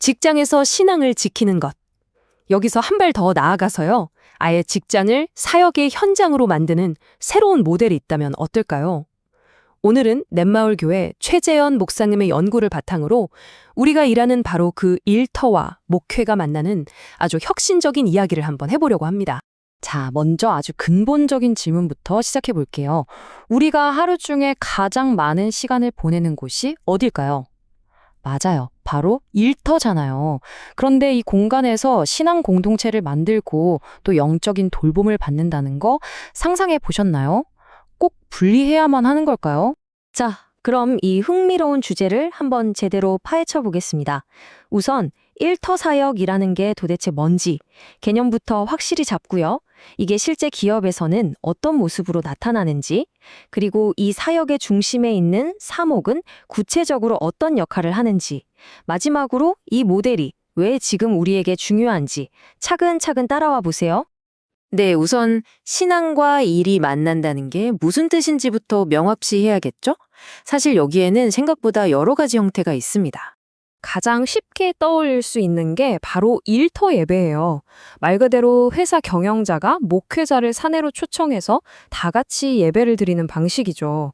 직장에서 신앙을 지키는 것. 여기서 한 발 더 나아가서요. 아예 직장을 사역의 현장으로 만드는 새로운 모델이 있다면 어떨까요? 오늘은 넷마을교회 최재현 목사님의 연구를 바탕으로 우리가 일하는 바로 그 일터와 목회가 만나는 아주 혁신적인 이야기를 한번 해보려고 합니다. 자, 먼저 아주 근본적인 질문부터 시작해 볼게요. 우리가 하루 중에 가장 많은 시간을 보내는 곳이 어딜까요? 맞아요. 바로 일터잖아요. 그런데 이 공간에서 신앙 공동체를 만들고 또 영적인 돌봄을 받는다는 거 상상해 보셨나요? 꼭 분리해야만 하는 걸까요? 자, 그럼 이 흥미로운 주제를 한번 제대로 파헤쳐 보겠습니다. 우선 일터 사역이라는 게 도대체 뭔지 개념부터 확실히 잡고요. 이게 실제 기업에서는 어떤 모습으로 나타나는지, 그리고 이 사역의 중심에 있는 사목은 구체적으로 어떤 역할을 하는지, 마지막으로 이 모델이 왜 지금 우리에게 중요한지 차근차근 따라와 보세요. 네, 우선 신앙과 일이 만난다는 게 무슨 뜻인지부터 명확히 해야겠죠? 사실 여기에는 생각보다 여러 가지 형태가 있습니다. 가장 쉽게 떠올릴 수 있는 게 바로 일터 예배예요. 말 그대로 회사 경영자가 목회자를 사내로 초청해서 다 같이 예배를 드리는 방식이죠.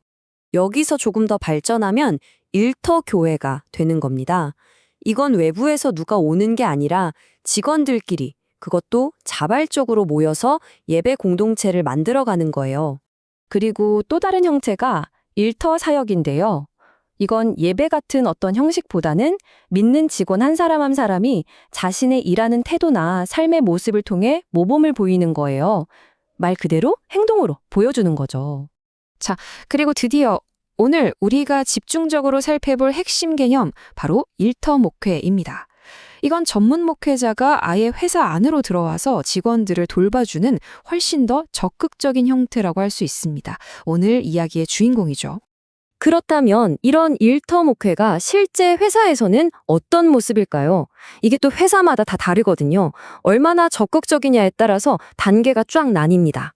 여기서 조금 더 발전하면 일터 교회가 되는 겁니다. 이건 외부에서 누가 오는 게 아니라 직원들끼리, 그것도 자발적으로 모여서 예배 공동체를 만들어가는 거예요. 그리고 또 다른 형태가 일터 사역인데요. 이건 예배 같은 어떤 형식보다는 믿는 직원 한 사람 한 사람이 자신의 일하는 태도나 삶의 모습을 통해 모범을 보이는 거예요. 말 그대로 행동으로 보여주는 거죠. 자, 그리고 드디어 오늘 우리가 집중적으로 살펴볼 핵심 개념, 바로 일터 목회입니다. 이건 전문 목회자가 아예 회사 안으로 들어와서 직원들을 돌봐주는 훨씬 더 적극적인 형태라고 할 수 있습니다. 오늘 이야기의 주인공이죠. 그렇다면 이런 일터 목회가 실제 회사에서는 어떤 모습일까요? 이게 또 회사마다 다 다르거든요. 얼마나 적극적이냐에 따라서 단계가 쫙 나뉩니다.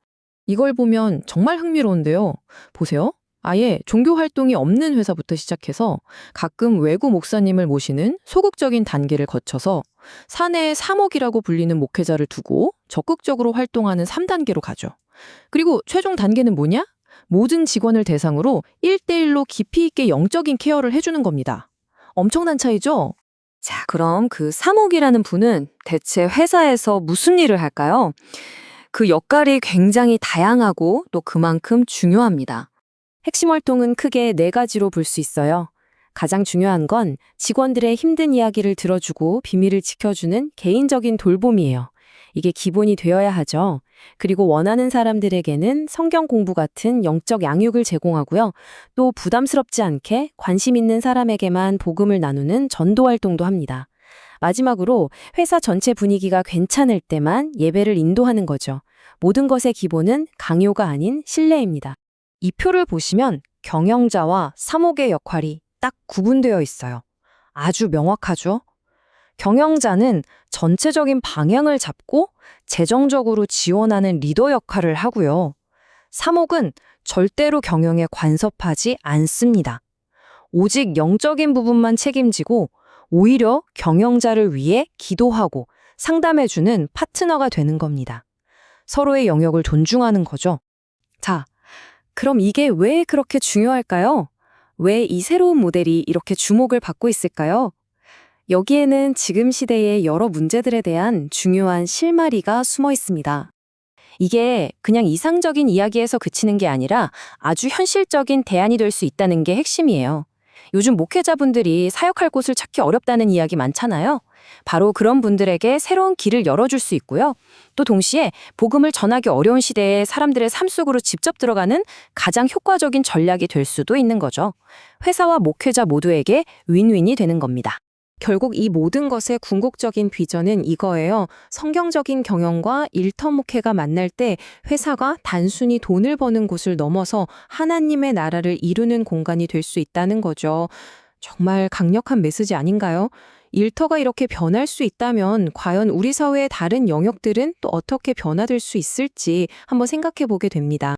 이걸 보면 정말 흥미로운데요. 보세요. 아예 종교 활동이 없는 회사부터 시작해서 가끔 외부 목사님을 모시는 소극적인 단계를 거쳐서 사내에 사목이라고 불리는 목회자를 두고 적극적으로 활동하는 3단계로 가죠. 그리고 최종 단계는 뭐냐? 모든 직원을 대상으로 1대1로 깊이 있게 영적인 케어를 해주는 겁니다. 엄청난 차이죠? 자, 그럼 그 사목이라는 분은 대체 회사에서 무슨 일을 할까요? 그 역할이 굉장히 다양하고 또 그만큼 중요합니다. 핵심 활동은 크게 4가지로 볼 수 있어요. 가장 중요한 건 직원들의 힘든 이야기를 들어주고 비밀을 지켜주는 개인적인 돌봄이에요. 이게 기본이 되어야 하죠. 그리고 원하는 사람들에게는 성경 공부 같은 영적 양육을 제공하고요. 또 부담스럽지 않게 관심 있는 사람에게만 복음을 나누는 전도 활동도 합니다. 마지막으로 회사 전체 분위기가 괜찮을 때만 예배를 인도하는 거죠. 모든 것의 기본은 강요가 아닌 신뢰입니다. 이 표를 보시면 경영자와 사목의 역할이 딱 구분되어 있어요. 아주 명확하죠? 경영자는 전체적인 방향을 잡고 재정적으로 지원하는 리더 역할을 하고요. 사목은 절대로 경영에 간섭하지 않습니다. 오직 영적인 부분만 책임지고 오히려 경영자를 위해 기도하고 상담해주는 파트너가 되는 겁니다. 서로의 영역을 존중하는 거죠. 자, 그럼 이게 왜 그렇게 중요할까요? 왜 이 새로운 모델이 이렇게 주목을 받고 있을까요? 여기에는 지금 시대의 여러 문제들에 대한 중요한 실마리가 숨어 있습니다. 이게 그냥 이상적인 이야기에서 그치는 게 아니라 아주 현실적인 대안이 될 수 있다는 게 핵심이에요. 요즘 목회자분들이 사역할 곳을 찾기 어렵다는 이야기 많잖아요. 바로 그런 분들에게 새로운 길을 열어줄 수 있고요. 또 동시에 복음을 전하기 어려운 시대에 사람들의 삶 속으로 직접 들어가는 가장 효과적인 전략이 될 수도 있는 거죠. 회사와 목회자 모두에게 윈윈이 되는 겁니다. 결국 이 모든 것의 궁극적인 비전은 이거예요. 성경적인 경영과 일터 목회가 만날 때 회사가 단순히 돈을 버는 곳을 넘어서 하나님의 나라를 이루는 공간이 될 수 있다는 거죠. 정말 강력한 메시지 아닌가요? 일터가 이렇게 변할 수 있다면 과연 우리 사회의 다른 영역들은 또 어떻게 변화될 수 있을지 한번 생각해 보게 됩니다.